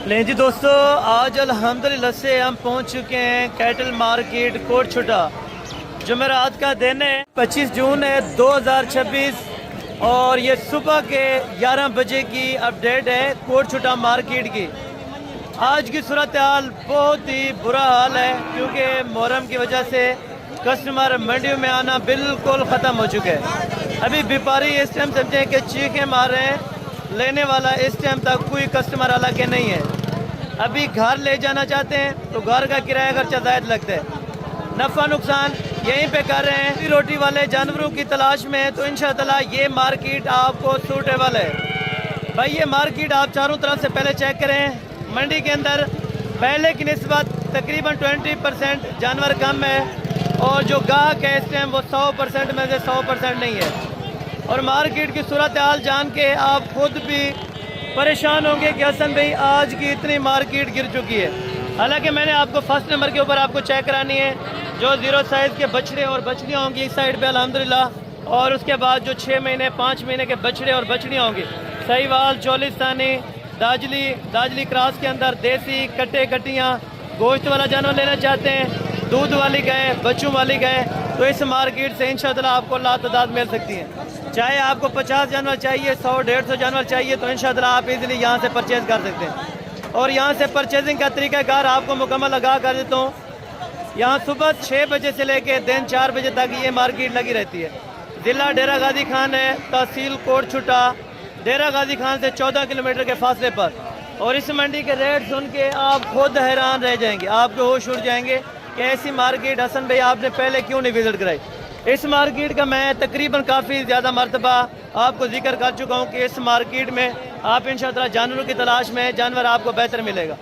लें जी दोस्तों, आज अल्हम्दुलिल्लाह से हम पहुंच चुके हैं कैटल मार्केट कोट छुटा। जुमेरात का दिन है, 25 जून है 2026 और ये सुबह के 11 बजे की अपडेट है कोट छुटा मार्केट की। आज की सूरत हाल बहुत ही बुरा हाल है क्योंकि मुहर्रम की वजह से कस्टमर मंडियों में आना बिल्कुल ख़त्म हो चुके हैं। अभी व्यापारी इस टाइम समझें कि चीखें मार रहे हैं, लेने वाला इस टाइम तक कोई कस्टमर हालांकि नहीं है। अभी घर ले जाना चाहते हैं तो घर का किराया खर्चा ज़ायद लगता है, नफ़ा नुकसान यहीं पे कर रहे हैं। रोटी वाले जानवरों की तलाश में है तो इंशाअल्लाह ये मार्केट आपको सूटेबल है। भाई ये मार्केट आप चारों तरफ से पहले चेक करें। मंडी के अंदर पहले की निस्बत तकरीबन 20% जानवर कम है और जो गाहक है इस टाइम वो 100% में से 100% नहीं है। और मार्केट की सूरत हाल जान के आप खुद भी परेशान होंगे कि हसन भाई आज की इतनी मार्केट गिर चुकी है। हालांकि मैंने आपको फर्स्ट नंबर के ऊपर आपको चेक करानी है जो 0 साइज़ के बछड़े और बछड़ियाँ होंगी इस साइड पे अल्हम्दुलिल्लाह, और उसके बाद जो 6 महीने 5 महीने के बछड़े और बछड़ियाँ होंगी। सहीवाल, चौलिस्तानी, दाजली क्रॉस के अंदर देसी कट्टे कट्टियाँ, गोश्त वाला जानवर लेना चाहते हैं, दूध वाली गाय, बच्चों वाली गाय, तो इस मार्केट से इंशाअल्लाह आपको लातादाद मिल सकती है। चाहे आपको 50 जानवर चाहिए, 100-150 जानवर चाहिए तो इंशाअल्लाह आप इजीली यहाँ से परचेज़ कर सकते हैं। और यहाँ से परचेजिंग का तरीक़ाकार आपको मुकम्मल आगाह कर देता हूँ। यहाँ सुबह 6 बजे से लेकर दिन 4 बजे तक ये मार्केट लगी रहती है। ज़िला डेरा गाजी खान है, तहसील कोट छुटा, डेरा गाजी खान से 14 किलोमीटर के फासले पर। और इस मंडी के रेट सुन के आप खुद हैरान रह जाएंगे, आपके होश उड़ जाएंगे कि ऐसी मार्केट हसन भाई आपने पहले क्यों नहीं विज़िट कराई। इस मार्केट का मैं तकरीबन काफ़ी ज़्यादा मरतबा आपको जिक्र कर चुका हूँ कि इस मार्केट में आप इंशाअल्लाह जानवरों की तलाश में जानवर आपको बेहतर मिलेगा।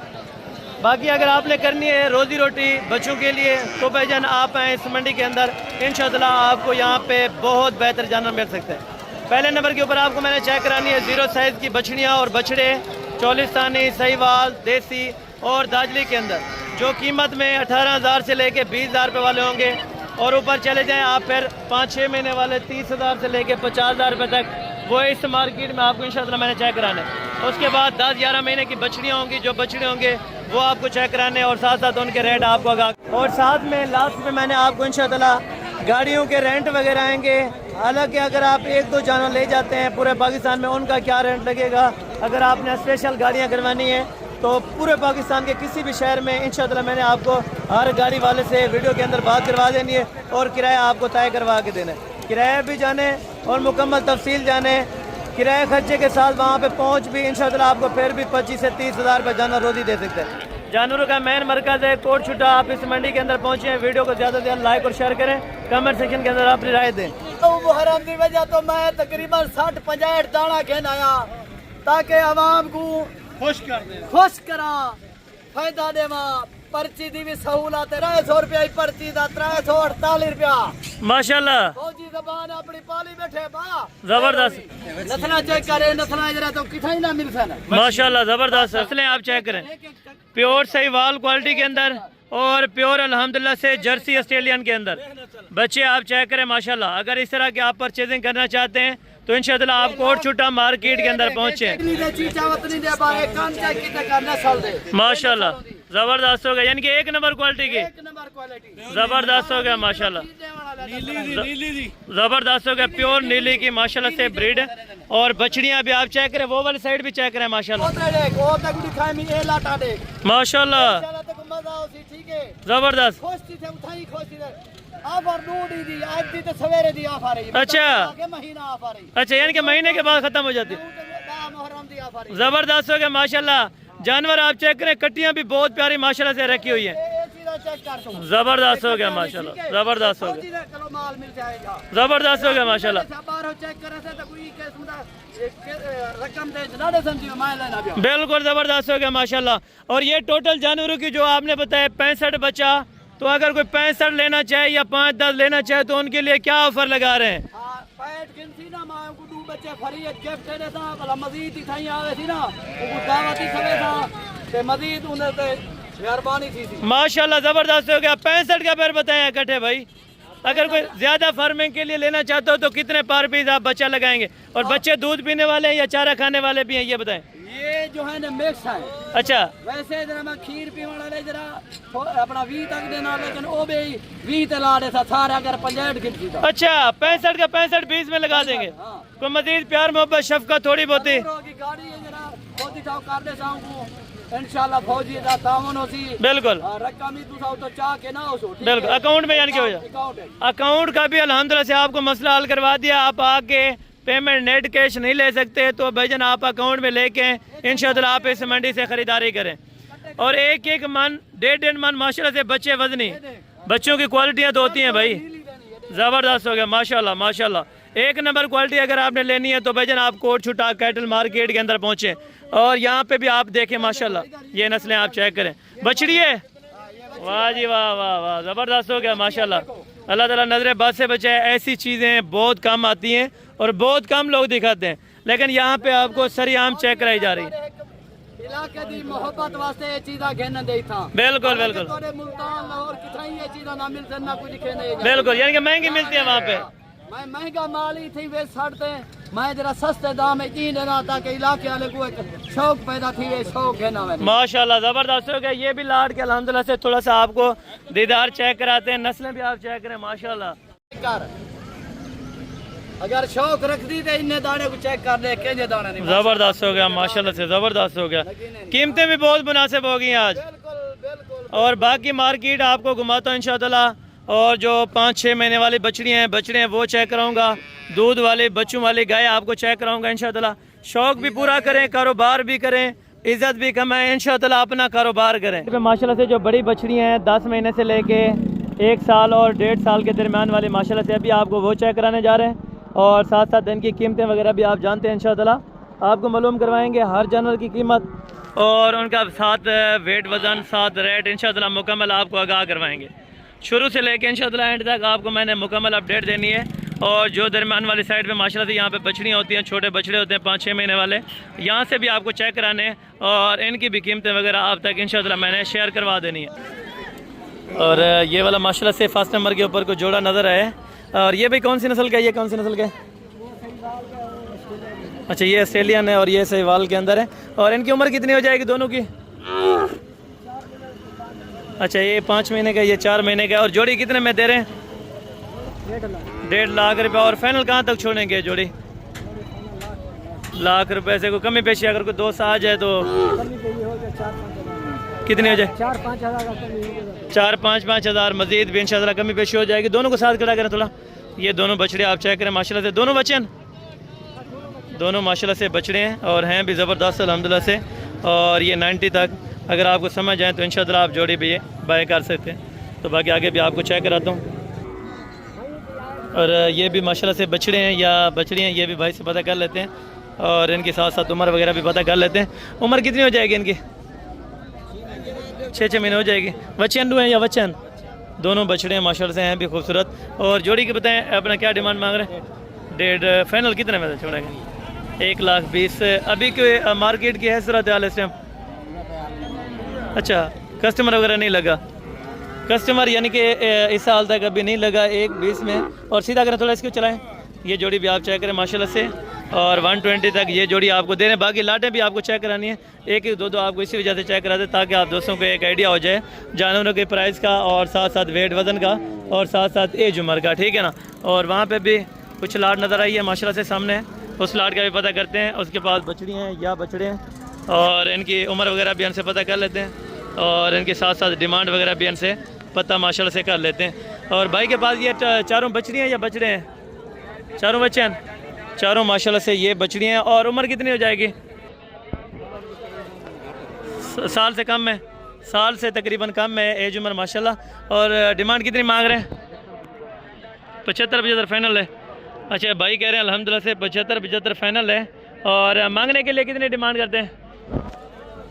बाकी अगर आपने करनी है रोज़ी रोटी बच्चों के लिए तो भाईजान आप आएँ इस मंडी के अंदर, इंशाअल्लाह आपको यहाँ पे बहुत बेहतर जानवर मिल सकते हैं। पहले नंबर के ऊपर आपको मैंने चेक करानी है 0 साइज़ की बछड़ियाँ और बछड़े, चौलिस्तानी, सहीवाल, देसी और दाजली के अंदर, जो कीमत में 18,000 से लेके 20,000 रुपये वाले होंगे। और ऊपर चले जाएं आप फिर 5-6 महीने वाले 30,000 से लेके 50,000 रुपये तक, वो इस मार्केट में आपको इंशाअल्लाह मैंने चेक कराने। उसके बाद 10-11 महीने की बछड़ियाँ होंगी, जो बछड़े होंगे वो आपको चेक कराने और साथ साथ उनके रेट आपको आगाह। और साथ में लास्ट में मैंने आपको इंशाअल्लाह गाड़ियों के रेंट वगैरह आएंगे। हालांकि अगर आप 1-2 जानवर ले जाते हैं पूरे पाकिस्तान में उनका क्या रेंट लगेगा, अगर आपने स्पेशल गाड़ियाँ करवानी है तो पूरे पाकिस्तान के किसी भी शहर में इंशाअल्लाह मैंने आपको हर गाड़ी वाले से वीडियो के अंदर बात करवा देनी है और किराया आपको तय करवा के देना है। किराया भी जाने और मुकम्मल तफसील जाने, किराया खर्चे के साथ वहाँ पे पहुँच भी इंशाअल्लाह आपको फिर भी 25 से 30,000 रुपये जानवर रोज़ी दे सकते हैं। जानवरों का मेन मरकज़ है कोट छुटा। आप इस मंडी के अंदर पहुँचे हैं, वीडियो को ज़्यादा से ज़्यादा लाइक और शेयर करें, कमेंट सेक्शन के अंदर अपनी राय दें। मुहर्रम की वजह तो मैं तकरीबन 60-65 दाना घेन आया ताकि आवाम को खुश करा, फायदा देवा। पर्ची दी भी सहूलत 300 रुपया पर्ची दा 348 रुपया माशाल्लाह। फौजी जबान अपनी पाली बैठे बा जबरदस्त। नथना चेक करे, नथना इधर तो किथा ही ना मिल सा माशाल्लाह जबरदस्त नस्लें आप चेक करें, प्योर सहीवाल क्वालिटी के अंदर और प्योर अल्हम्दुलिल्लाह से जर्सी ऑस्ट्रेलियन के अंदर बच्चे आप चेक करें माशाल्लाह। अगर इस तरह के आप परचेजिंग करना चाहते हैं तो इंशाअल्लाह आप कोट छुटा मार्केट के अंदर पहुँचे। माशाल्लाह जबरदस्त हो गया, यानी कि 1 नंबर क्वालिटी की जबरदस्त हो गया माशाल्लाह, जबरदस्त हो गया। प्योर नीली की माशाल्लाह से ब्रीड है। और बछड़ियाँ भी आप चेक करें, वो वाली साइड भी चेक करें माशाल्लाह माशाल्लाह जबरदस्त। अच्छा यानी कि महीने के बाद खत्म हो जाती है। जबरदस्त हो गया माशाल्लाह। जानवर आप चेक करें, कट्टियां भी बहुत प्यारी माशाल्लाह से रखी हुई है। जबरदस्त हो गया माशाल्लाह, जबरदस्त हो गया, जबरदस्त हो गया माशाल्लाह। बिल्कुल जबरदस्त हो गया माशाल्लाह। और ये टोटल जानवरों की जो आपने बताया 65 बच्चा, तो अगर कोई 65 लेना चाहे या 5-10 लेना चाहे तो उनके लिए क्या ऑफर लगा रहे हैं? माशाल्लाह जबरदस्त हो गया। 65 का पैर बताया इकट्ठे भाई। अगर कोई ज्यादा फार्मिंग के लिए लेना चाहते हो तो कितने पर पीस आप बच्चा लगाएंगे? और बच्चे दूध पीने वाले हैं या चारा खाने वाले भी हैं, ये बताएं। ये जो है ना मिक्स है। अच्छा वैसे जरा मैं खीर पीवन वाले जरा अपना 20 तक देना, लेकिन वो भी 20 ते ला दे सारे अगर 65 गिनती था। अच्छा 65 का 65 20 में लगा देंगे। हाँ। कोई मजीद प्यार मोहब्बत शफकत थोड़ी बहुत ही की गाड़ी है जरा बहुत ही कर दे साहू इंशाल्लाह फौजी दा तावन होसी। बिल्कुल रकम ही तू तो चाह के ना हो सो। बिल्कुल अकाउंट में यानी कि हो जाए। अकाउंट का भी अल्हम्दुलिल्लाह से आपको मसला हल करवा दिया। आप आके पेमेंट नेट कैश नहीं ले सकते तो भाईजान आप अकाउंट में लेके इंशाल्लाह आप इस मंडी से खरीदारी करें। और एक एक मन 1.5 मन माशाल्लाह से बच्चे वजनी बच्चों की क्वालिटियाँ तो होती हैं भाई, ज़बरदस्त हो गया माशाल्लाह माशाल्लाह। एक नंबर क्वालिटी अगर आपने लेनी है तो भाईजान आप कोट छुटा कैटल मार्केट के अंदर पहुँचे और यहाँ पे भी आप देखें माशाल्लाह ये नस्लें आप चेक करें। बछड़ी है, वाह जी वाह वाह वाह, ज़बरदस्त हो गया माशाल्लाह। अल्लाह ताला नजर बद से बचाए। ऐसी चीज़ें बहुत कम आती हैं और बहुत कम लोग दिखाते हैं, लेकिन यहाँ पे आपको सरेआम चेक कराई जा रही है। इलाके दी मोहब्बत वास्ते ये चीज़ा घेन दे था। बिल्कुल बिल्कुल मुल्तान लाहौर कितना ये चीज़ा ना मिलते ना कुछ खेने। बिल्कुल यानी कि महंगी मिलती है वहाँ पे। मैं महंगा माल ही थी वे सड़ते मैं जरा सस्ते दाम में तीन देना ताकि इलाके वाले को एक शौक पैदा थी वे शौक है ना। माशाल्लाह ज़बरदस्त हो गया। ये भी लाड के अल्हम्दुलिल्लाह से थोड़ा सा आपको दीदार चेक कराते हैं, नस्लें भी आप चेक करें माशाल्लाह। अगर शौक रख दी तो इन्ने दाने को चेक कर ले के दाने नहीं। ज़बरदस्त हो गया माशाल्लाह से, ज़बरदस्त हो गया। कीमतें भी बहुत मुनासिब हो गई आज। और बाकी मार्केट आपको घुमाता हूँ इंशाअल्लाह। और जो 5-6 महीने वाली बछड़ियाँ हैं वो चेक कराऊंगा। दूध वाले बच्चों वाली गाय आपको चेक कराऊंगा इंशाअल्लाह। शौक भी पूरा करें, कारोबार भी करें, इज्जत भी कमाएं, इंशाअल्लाह अपना कारोबार करें। माशाल्लाह से जो बड़ी बछड़ियाँ हैं 10 महीने से लेके 1 साल और 1.5 साल के दरमियान वाले माशाल्लाह से अभी आपको वो चेक कराने जा रहे हैं। और साथ साथ इनकी कीमतें वगैरह भी आप जानते हैं इंशाअल्लाह आपको मालूम करवाएंगे हर जानवर की कीमत और उनका साथ वेट वज़न साथ रेट इंशाअल्लाह मुकम्मल आपको आगाह करवाएंगे। शुरू से लेकर इंशाअल्लाह एंड तक आपको मैंने मुकम्मल अपडेट देनी है। और जो दरमियान वाली साइड पे माशाल्लाह से यहाँ पे बछड़ियाँ होती हैं, छोटे बछड़े होते हैं 5-6 महीने वाले, यहाँ से भी आपको चेक कराने हैं और इनकी भी कीमतें वगैरह आप तक इंशाअल्लाह मैंने शेयर करवा देनी है। और ये वाला माशाल्लाह से फर्स्ट नंबर के ऊपर को जोड़ा नज़र आए। और ये भाई कौन सी नस्ल का है, ये कौन सी नस्ल का है? अच्छा ये ऑस्ट्रेलियन है और ये सहीवाल के अंदर है। और इनकी उम्र कितनी हो जाएगी दोनों की? अच्छा ये 5 महीने का, ये 4 महीने का। और जोड़ी कितने में दे रहे हैं? 1.5 लाख रुपये। और फाइनल कहाँ तक छोड़ेंगे जोड़ी? लाख रुपए से कोई कमी पेशी अगर कोई दोस्त आ जाए तो कितनी हो जाए? 4-5 हज़ार मजीद भी इंशाअल्लाह कमी पेशी हो जाएगी। दोनों को साथ खड़ा करें थोड़ा। ये दोनों बछड़े आप चेक करें माशाल्लाह से, दोनों बच्चे हैं, दोनों माशाल्लाह से बछड़े हैं और हैं भी ज़बरदस्त अल्हम्दुलिल्लाह से। और ये 90 तक अगर आपको समझ जाए तो इंशाअल्लाह आप जोड़ी भी बाय कर सकते हैं। तो बाकी आगे भी आपको चेक कराता हूँ। और ये भी माशाल्लाह से बछड़े हैं या बछड़ी हैं, ये भी भाई से पता कर लेते हैं और इनके साथ साथ उम्र वगैरह भी पता कर लेते हैं। उम्र कितनी हो जाएगी इनकी? 6 महीने हो जाएगी। बच्चन हैं या बच्चन? दोनों बछड़े हैं माशाल्लाह से, हैं भी खूबसूरत। और जोड़ी की बताएं अपना क्या डिमांड मांग रहे हैं? 1.5 फाइनल कितने में छोड़ेंगे? 1,20,000। अभी कोई मार्केट की है सूरत हाल इस टाइम? अच्छा कस्टमर वगैरह नहीं लगा? कस्टमर यानी कि इस साल तक अभी नहीं लगा 1,20,000 में। और सीधा करें थोड़ा इसको चलाएं। ये जोड़ी भी आप चेक करें माशाल्लाह से। और 120 तक ये जोड़ी आपको दे रहे हैं। बाकी लाटें भी आपको चेक करानी है, एक एक दो आपको इसी वजह से चेक कराते हैं ताकि आप दोस्तों को एक आइडिया हो जाए जानवरों के प्राइस का और साथ साथ वेट वज़न का और साथ साथ एज उम्र का, ठीक है ना। और वहाँ पे भी कुछ लाट नज़र आई है माशाल्लाह से सामने, उस लाट का भी पता करते हैं। उसके पास बछड़ी हैं या बछड़े हैं और इनकी उम्र वगैरह भी इनसे पता कर लेते हैं और इनके साथ साथ डिमांड वगैरह भी इनसे पता माशाल्लाह से कर लेते हैं। और भाई के पास ये चारों बछड़ी हैं या बछड़े हैं? चारों बच्चे हैं, चारों माशाल्लाह से ये बछड़ियाँ हैं। और उम्र कितनी हो जाएगी? साल से कम है, साल से तकरीबन कम है एज उम्र माशाल्लाह। और डिमांड कितनी मांग रहे हैं? 75-75 फाइनल है। अच्छा भाई कह रहे हैं अल्हम्दुलिल्लाह से 75-75 फाइनल है। और मांगने के लिए कितनी डिमांड करते हैं?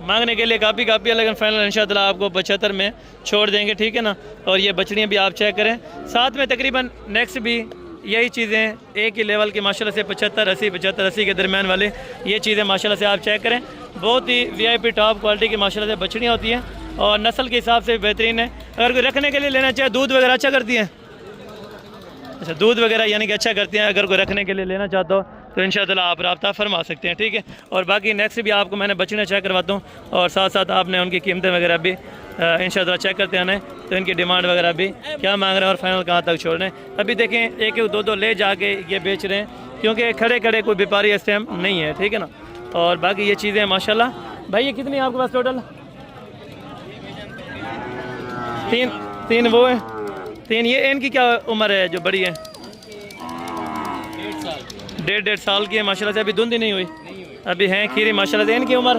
मांगने के लिए काफ़ी है, लेकिन फाइनल इंशाअल्लाह आपको 75 में छोड़ देंगे, ठीक है ना। और ये बछड़ियाँ भी आप चेक करें, साथ में तकरीबन नेक्स्ट भी यही चीज़ें एक ही लेवल की माशाल्लाह से 75-80 के दरमियान वाले ये चीज़ें माशाल्लाह से आप चेक करें। बहुत ही VIP टॉप क्वालिटी की माशाल्लाह से बछड़ियाँ होती हैं और नस्ल के हिसाब से बेहतरीन है। अगर कोई रखने के लिए लेना चाहे, दूध वगैरह अच्छा करती हैं? अच्छा दूध वगैरह यानी कि अच्छा करती हैं। अगर कोई रखने के लिए लेना चाहता हो तो इंशाअल्लाह आप रब्ता फरमा सकते हैं, ठीक है। और बाकी नेक्स्ट भी आपको मैंने बछड़ियाँ चेक करवाता हूँ और साथ साथ आपने उनकी कीमतें वगैरह भी इंशाअल्लाह चेक करते आना है, तो इनकी डिमांड वगैरह भी क्या मांग रहे हैं और फाइनल कहाँ तक छोड़ रहे हैं। अभी देखें एक एक दो दो ले जाके ये बेच रहे हैं, क्योंकि खड़े खड़े कोई व्यापारी इस टाइम नहीं है, ठीक है ना। और बाकी ये चीज़ें माशाल्लाह। भाई ये कितनी है आपके पास टोटल? तीन वो है, तीन। ये इनकी क्या उम्र है जो बड़ी है? 1.5 साल की है माशाल्लाह से, अभी धुंध ही नहीं हुई, अभी हैं खीरी माशाल्लाह से। इनकी उम्र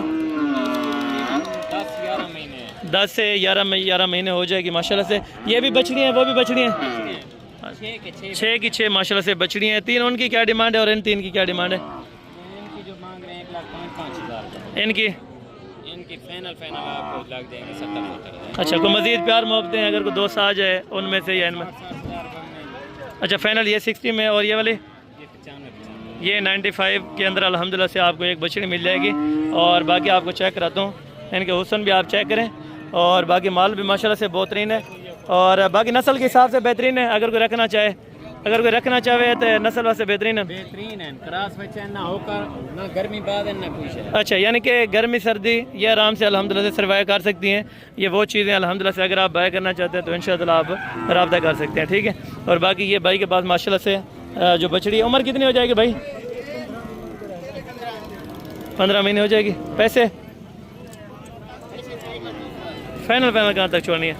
10 से 11 महीने हो जाएगी माशाल्लाह से। ये भी बछड़ी हैं, वो भी बछड़ी हैं, 6 की 6 माशाल्लाह से बछड़ी हैं। 3 उनकी क्या डिमांड है और इन 3 की क्या डिमांड है? इनकी जो मांग रहे हैं 1,05,000। इनकी फाइनल आपको लग जाएंगे 70,000। अच्छा, कोई मज़ीद प्यार मोहब्बतें हैं अगर कोई दोस्त आ जाए उनमें से या इनमें? अच्छा, फाइनल ये 60 में। और ये वाली ये 95 के अंदर अल्हम्दुलिल्लाह से आपको एक बछड़ी मिल जाएगी। और बाकी आपको चेक कराता हूँ, इनके हुस्न भी आप चेक करें और बाकी माल भी माशाल्लाह से बेहतरीन है और बाकी नस्ल के हिसाब से बेहतरीन है। अगर कोई रखना चाहे तो नस्ल वास्ते बेहतरीन है, क्रॉस बच्चा ना होकर ना गर्मी बाद है ना कुछ है। अच्छा, यानी कि गर्मी सर्दी ये आराम से अल्हम्दुलिल्लाह से सर्वाइव कर सकती हैं। ये वो चीज़ें अल्हम्दुलिल्लाह से अगर आप बाय करना चाहते हैं तो इंशाअल्लाह आप रब्ता कर सकते हैं, ठीक है। और बाकी ये भाई के पास माशाल्लाह से जो बछड़ी है, उम्र कितनी हो जाएगी भाई? 15 महीने हो जाएगी। पैसे फाइनल कहाँ तक छोड़नी है?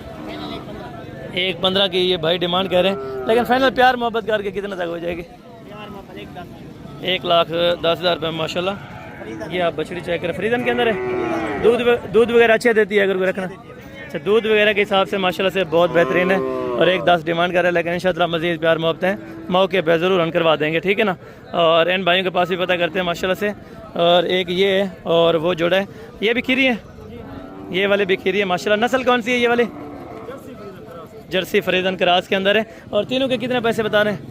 1.15 की ये भाई डिमांड कर रहे हैं, लेकिन फाइनल प्यार मोहब्बत करके कितना तक हो जाएगी? 1,10,000 रुपये माशाल्लाह। ये आप बछड़ी चेक करें, फ्रीजन के अंदर है। दूध वगैरह अच्छे देती है अगर कोई रखना। अच्छा, दूध वगैरह के हिसाब से माशाल्लाह से बहुत बेहतरीन है और 1,10 डिमांड कर रहे हैं, लेकिन इंशाअल्लाह मज़ीद प्यार मोहब्बत हैं मौके पर ज़रूर रन करवा देंगे, ठीक है ना। और इन भाइयों के पास भी पता करते हैं माशाल्लाह से। और एक ये है और वो जोड़ा है, ये भी खीरी है, ये वाले भी खीरी है माशाल्लाह। नस्ल कौन सी है ये वाली? जर्सी फ्रीजन क्रॉस के अंदर है। और तीनों के कितने पैसे बता रहे हैं?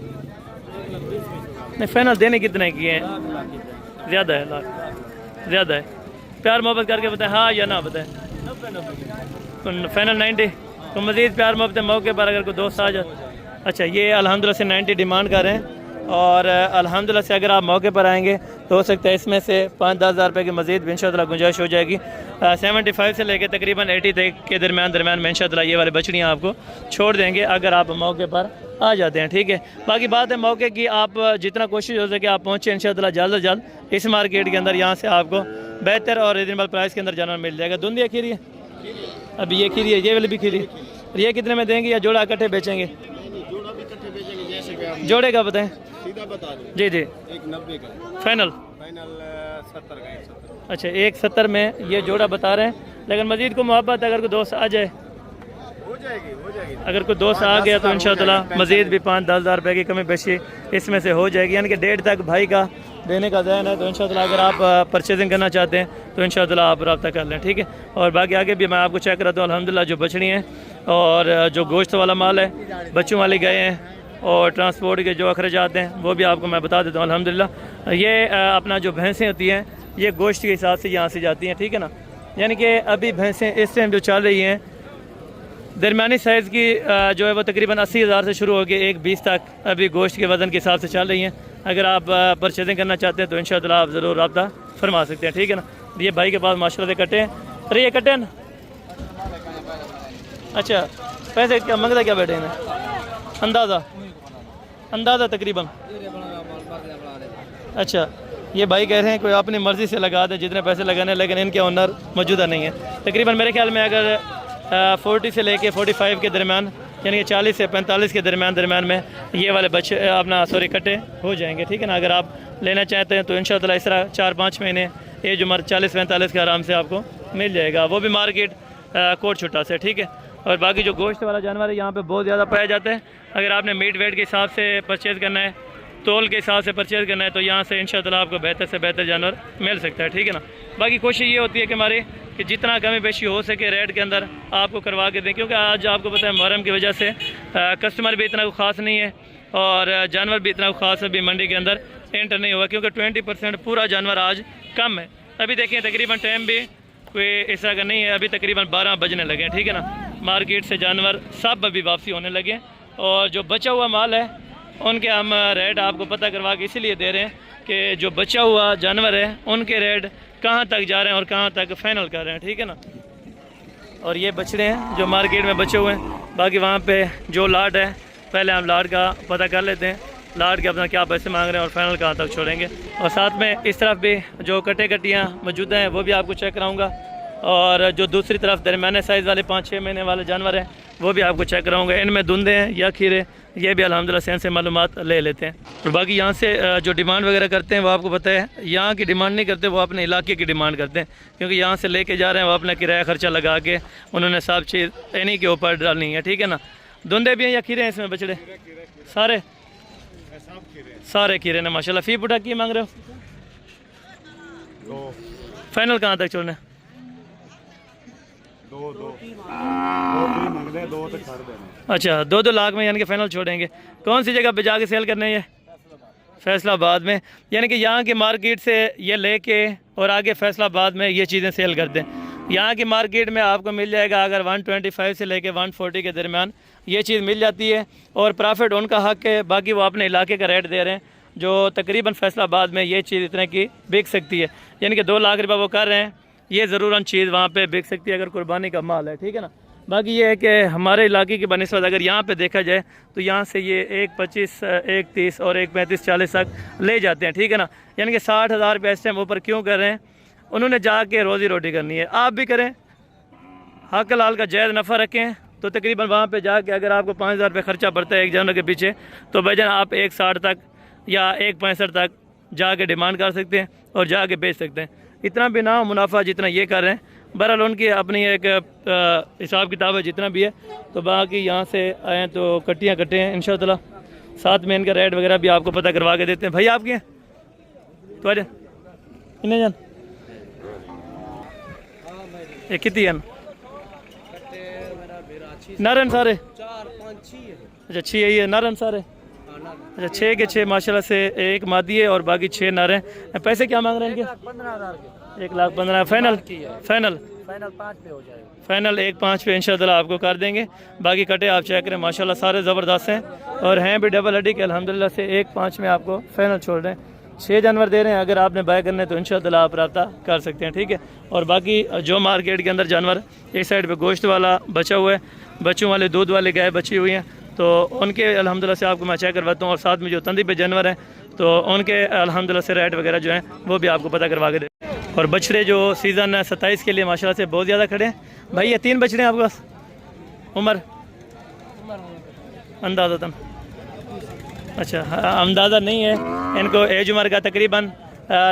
नहीं, फाइनल देने कितने किए हैं? ज़्यादा है, लाख ज़्यादा है। प्यार मोहब्बत करके बताएं हाँ या ना बताएं। फाइनल 90। तो मज़ीद प्यार मोहब्बत मौके पर अगर कोई दोस्त आ जाए। अच्छा, ये अल्हम्दुलिल्लाह से 90 डिमांड कर रहे हैं और अल्हम्दुलिल्लाह से अगर आप मौके पर आएंगे तो हो सकता है इसमें से 5-10 हज़ार रुपये की मज़ीद भी इंशाअल्लाह गुंजाइश हो जाएगी। 75 से लेकर तकरीबन 80 तक के दरमियान में इंशाअल्लाह ये वाली बछड़ियाँ आपको छोड़ देंगे अगर आप मौके पर आ जाते हैं, ठीक है। बाकी बात है मौके की, आप जितना कोशिश हो सके आप पहुँचे इंशाअल्लाह जल्द से जल्द इस मार्केट के अंदर। यहाँ से आपको बेहतर और रीजनेबल प्राइस के अंदर जानवर मिल जाएगा। धुंधी खीरी है, अभी ये खीरी है, ये वाली भी खीरी है। ये कितने में देंगे या जोड़ा इकट्ठे बेचेंगे? जोड़े का बताएं जी। 1,90 का फाइनल 70 का। अच्छा, 1,70 में ये जोड़ा बता रहे हैं, लेकिन मजीद को मोहब्बत अगर कोई दोस्त आ जाए, हो जाएगी। अगर कोई दोस्त आ गया तो इंशाअल्लाह मजीद भी 5-10 हज़ार रुपये की कमी पेशी इसमें से हो जाएगी। यानी कि 1.5 तक भाई का देने का ज़हन है, तो इंशाअल्लाह अगर आप परचेजिंग करना चाहते हैं तो इंशाअल्लाह आप रब्ता कर लें, ठीक है। और बाकी आगे भी मैं आपको चेक कराता हूँ अल्हम्दुलिल्लाह जो बछड़ी हैं और जो गोश्त वाला माल है, बच्चों वाले गए हैं और ट्रांसपोर्ट के जो अखराजात हैं वो भी आपको मैं बता देता हूँ अल्हम्दुलिल्लाह। ये अपना जो भैंसें होती हैं ये गोश्त के हिसाब से यहाँ से जाती हैं, ठीक है ना। यानी कि अभी भैंसें इस टाइम जो चल रही हैं दरमियानी साइज़ की जो है वो तकरीबन 80,000 से शुरू होकर 1,20 तक अभी गोश्त के वज़न के हिसाब से चल रही हैं। अगर आप परचेजिंग करना चाहते हैं तो इंशाअल्लाह आप ज़रूर रब्ता फरमा सकते हैं, ठीक है ना। ये भाई के पास माशाल्लाह से कटे हैं। अरे ये कटे हैं ना? अच्छा, पैसे क्या मंगता क्या बैठे हैं? अंदाज़ा तकरीबन। अच्छा, ये भाई कह रहे हैं कोई अपनी मर्ज़ी से लगा दे जितने पैसे लगाने, लेकिन इनके ओनर मौजूदा नहीं है। तकरीबन मेरे ख्याल में अगर 40 से लेके 45 के दरमियान, यानी कि 40 से 45 के दरमियान में ये वाले बच्चे कट्टे हो जाएंगे, ठीक है ना। अगर आप लेना चाहते हैं तो इंशाअल्लाह इस तरह 4-5 महीने एज उम्र 40-45 के आराम से आपको मिल जाएगा, वो भी मार्केट कोट छुट्टा से, ठीक है। और बाकी जो गोश्त वाला जानवर है यहाँ पे बहुत ज़्यादा पाया जाता है। अगर आपने मीट वेट के हिसाब से परचेज़ करना है, तोल के हिसाब से परचेज़ करना है, तो यहाँ से इंशाअल्लाह आपको बेहतर से बेहतर जानवर मिल सकता है, ठीक है ना। बाकी कोशिश ये होती है कि हमारी कि जितना कमी पेशी हो सके रेट के अंदर आपको करवा के दें, क्योंकि आज आपको पता है मुहर्रम की वजह से कस्टमर भी इतना ख़ास नहीं है और जानवर भी इतना ख़ास अभी मंडी के अंदर एंटर नहीं हुआ, क्योंकि 20% पूरा जानवर आज कम है। अभी देखें तकरीबन टाइम भी कोई ऐसा का नहीं है, अभी तकरीबन 12 बजने लगे हैं, ठीक है ना। मार्केट से जानवर सब अभी वापसी होने लगे और जो बचा हुआ माल है उनके हम रेट आपको पता करवा के इसीलिए दे रहे हैं कि जो बचा हुआ जानवर है उनके रेट कहाँ तक जा रहे हैं और कहाँ तक फाइनल कर रहे हैं, ठीक है ना। और ये बछड़े हैं जो मार्केट में बचे हुए हैं। बाकी वहाँ पे जो लाट है, पहले हम लाट का पता कर लेते हैं, लाट के अपना क्या पैसे मांग रहे हैं और फाइनल कहाँ तक छोड़ेंगे। और साथ में इस तरफ भी जो कटियाँ मौजूद हैं वो भी आपको चेक कराऊँगा, और जो दूसरी तरफ दरमियाने साइज़ वाले 5-6 महीने वाले जानवर हैं वो भी आपको चेक कराऊँगा। इनमें धुंधे हैं या खीरे, ये भी अल्हम्दुलिल्लाह से इनसे मालूमात ले लेते हैं। और बाकी यहाँ से जो डिमांड वगैरह करते हैं वो आपको पता है, यहाँ की डिमांड नहीं करते, वो अपने इलाके की डिमांड करते हैं, क्योंकि यहाँ से लेके जा रहे हैं वो अपना किराया खर्चा लगा के उन्होंने सब चीज़ इन्हीं के ऊपर डालनी है, ठीक है ना। धुंधे भी हैं या खीरे हैं इसमें बछड़े? सारे खीरे ने माशाल्लाह। फी पुटा की मांग रहे हो? फाइनल कहाँ तक छोड़ना है? अच्छा, 2-2 लाख में यानी कि फ़ाइनल छोड़ेंगे। कौन सी जगह पे जाके सेल करने हैं? फैसलाबाद में, यानी कि यहाँ की मार्केट से ये लेके और आगे फैसलाबाद में ये चीज़ें सेल करते हैं। यहाँ की मार्केट में आपको मिल जाएगा अगर 125 से लेके 140 के दरमियान ये चीज़ मिल जाती है, और प्रॉफिट उनका हक है। बाकी वो अपने इलाके का रेट दे रहे हैं, जो तकरीबन फैसलाबाद में ये चीज़ इतने की बिक सकती है, यानी कि 2 लाख रुपये वो कर रहे हैं। ये ज़रूरन चीज़ वहाँ पे बिक सकती है अगर कुर्बानी का माल है, ठीक है ना। बाकी ये है कि हमारे इलाके की बनिस्बत अगर यहाँ पे देखा जाए तो यहाँ से ये 1.25, 1.30 और 1.35-40 तक ले जाते हैं, ठीक है ना। यानी कि 60,000 रुपये इस टाइम ऊपर क्यों कर रहे हैं? उन्होंने जाके रोज़ी रोटी करनी है, आप भी करें, हक लाल का जायज़ नफ़ा रखें। तो तकरीबन वहाँ पे जाके अगर आपको 5,000 रुपये खर्चा पड़ता है एक जानवर के पीछे, तो भाईजान आप 1.60 तक या 1.65 तक जाके डिमांड कर सकते हैं और जाके बेच सकते हैं। इतना भी ना मुनाफा जितना ये कर रहे हैं, बहरहाल उनकी अपनी एक हिसाब किताब है जितना भी है। तो बाकी यहाँ से आए तो कट्टियाँ कटे हैं इंशाअल्लाह, साथ में इनका रेट वगैरह भी आपको पता करवा के देते हैं। भाई आपके तो आ इन्हें जान ये कितनी है नारन सारे? अच्छा 6 यही है नारन सारे? अच्छा 6 के 6 माशाल्लाह से, एक मादी है और बाकी 6 नारे हैं। पैसे क्या मांग रहे हैं इनके? 1,15,000। फाइनल 5 पे हो जाएगा। फाइनल 1.5 पे इंशाअल्लाह आपको कर देंगे। बाकी कटे आप चेक करें माशाल्लाह सारे ज़बरदस्त हैं और हैं भी डबल हड्डी के अल्हम्दुलिल्लाह से। 1.5 में आपको फाइनल छोड़ रहे हैं। 6 जानवर दे रहे हैं, अगर आपने बाय करने तो इंशाअल्लाह आप रब्ता कर सकते हैं, ठीक है। और बाकी जो मार्केट के अंदर जानवर एक साइड पे गोश्त वाला बचा हुआ है, बच्चों वाले दूध वाले गाय बची हुई हैं, तो उनके अल्हम्दुलिल्लाह से आपको मैं चेक करवाता हूँ। और साथ में जो तंदी पे जानवर हैं तो उनके अल्हम्दुलिल्लाह से रेट वगैरह जो हैं वो भी आपको पता करवा के दे। और बछड़े जो सीज़न 27 के लिए माशाल्लाह से बहुत ज़्यादा खड़े हैं। भाई ये 3 बछड़े हैं आपके पास? उम्र अंदाज़तन? अच्छा अंदाज़ा नहीं है इनको। एज उम्र का तकरीबन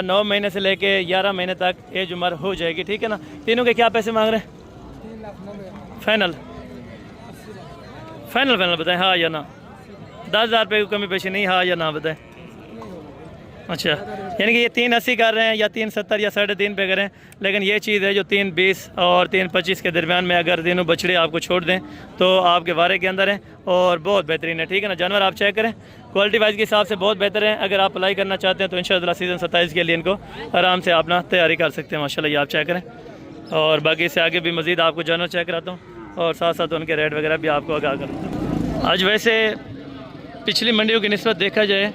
9 महीने से लेके 11 महीने तक एज उम्र हो जाएगी, ठीक है ना। तीनों के क्या पैसे मांग रहे हैं? फाइनल फाइनल फाइनल बताएं, हाँ या ना? 10,000 रुपये की कमी पेशी नहीं, हाँ या ना बताएं। अच्छा यानी कि ये 380 कर रहे हैं या 370 या 3.5 पे करें, लेकिन ये चीज़ है जो 320 और 325 के दरमियान में अगर तीनों बछड़े आपको छोड़ दें तो आपके वारे के अंदर हैं और बहुत बेहतरीन है, ठीक है ना। जानवर आप चेक करें, क्वालिटी वाइज के हिसाब से बहुत बेहतर है। अगर आप अप्लाई करना चाहते हैं तो इंशाअल्लाह सीज़न 27 के लिए इनको आराम से अपना तैयारी कर सकते हैं माशाल्लाह। ये आप चेक करें। और बाकी इससे आगे भी मज़ीद आपको जानवर चेक कराता हूँ और साथ साथ उनके रेट वगैरह भी आपको आगाह करता हूँ। आज वैसे पिछली मंडियों की निस्बत देखा जाए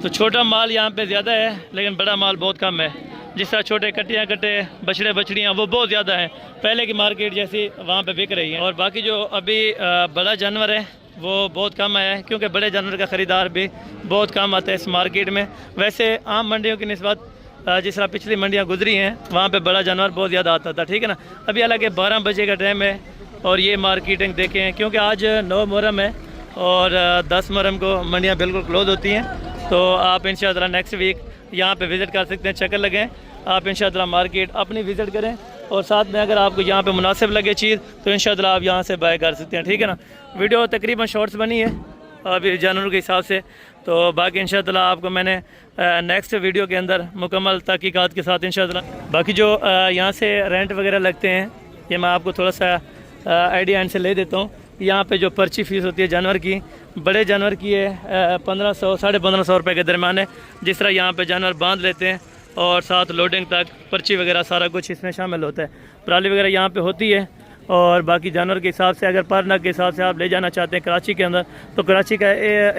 तो छोटा माल यहाँ पे ज़्यादा है, लेकिन बड़ा माल बहुत कम है। जिस तरह छोटे कट्टियाँ कट्टे बछड़े बछड़ियाँ वो बहुत ज़्यादा हैं, पहले की मार्केट जैसी वहाँ पे बिक रही है। और बाकी जो अभी बड़ा जानवर है वो बहुत कम आया है, क्योंकि बड़े जानवर का ख़रीदार भी बहुत कम आता है इस मार्केट में। वैसे आम मंडियों की निस्बत जिस तरह पिछली मंडियाँ गुजरी हैं वहाँ पे बड़ा जानवर बहुत ज़्यादा आता था, ठीक है ना। अभी हालांकि 12 बजे का टाइम है और ये मार्केटिंग देखें, क्योंकि आज 9 मुहर्रम है और 10 मुहर्रम को मंडियाँ बिल्कुल क्लोज होती हैं। तो आप इंशाअल्लाह नेक्स्ट वीक यहाँ पे विज़िट कर सकते हैं, चक्कर लगें आप इंशाअल्लाह मार्केट अपनी विज़िट करें। और साथ में अगर आपको यहाँ पे मुनासिब लगे चीज़ तो इंशाअल्लाह आप यहाँ से बाय कर सकते हैं, ठीक है ना। वीडियो तकरीबन शॉर्ट्स बनी है अभी जानवरों के हिसाब से, तो बाकी इंशाअल्लाह आपको मैंने नेक्स्ट वीडियो के अंदर मुकम्मल तहकीकात के साथ इंशाअल्लाह। बाकी जो यहाँ से रेंट वगैरह लगते हैं ये मैं आपको थोड़ा सा आइडिया एंड से ले देता हूँ। यहाँ पे जो पर्ची फ़ीस होती है जानवर की, बड़े जानवर की है 1500 1550 रुपये के दरमियान है। जिस तरह यहाँ पे जानवर बांध लेते हैं और साथ लोडिंग तक पर्ची वगैरह सारा कुछ इसमें शामिल होता है। पराली वगैरह यहाँ पे होती है और बाकी जानवर के हिसाब से अगर पर नग के हिसाब से आप ले जाना चाहते हैं कराची के अंदर, तो कराची का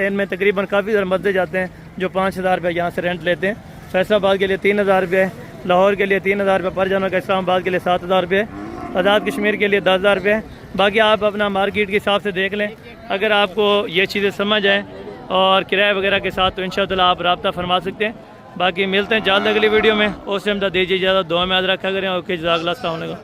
इनमें तकरीबन काफ़ी ज़्यादा मस्जिद जाते हैं जो 5,000 रुपये यहाँ से रेंट लेते हैं। फैसलाबाद के लिए 3,000 रुपये, लाहौर के लिए 3,000 रुपये पर जानवर का, इस्लामाबाद के लिए 7,000 रुपये, आज़ाद कश्मीर के लिए 10,000 रुपये। बाकी आप अपना मार्केट के हिसाब से देख लें। अगर आपको ये चीज़ें समझ आएँ और किराए वगैरह के साथ, तो इंशाअल्लाह आप रब्ता फरमा सकते हैं। बाकी मिलते हैं जल्द अगली वीडियो में। उस टाइम तक दीजिए इजाज़त, दुआ में याद रखा करें। ओके, जज़ाकल्लाह, अस्सलाम वालेकुम।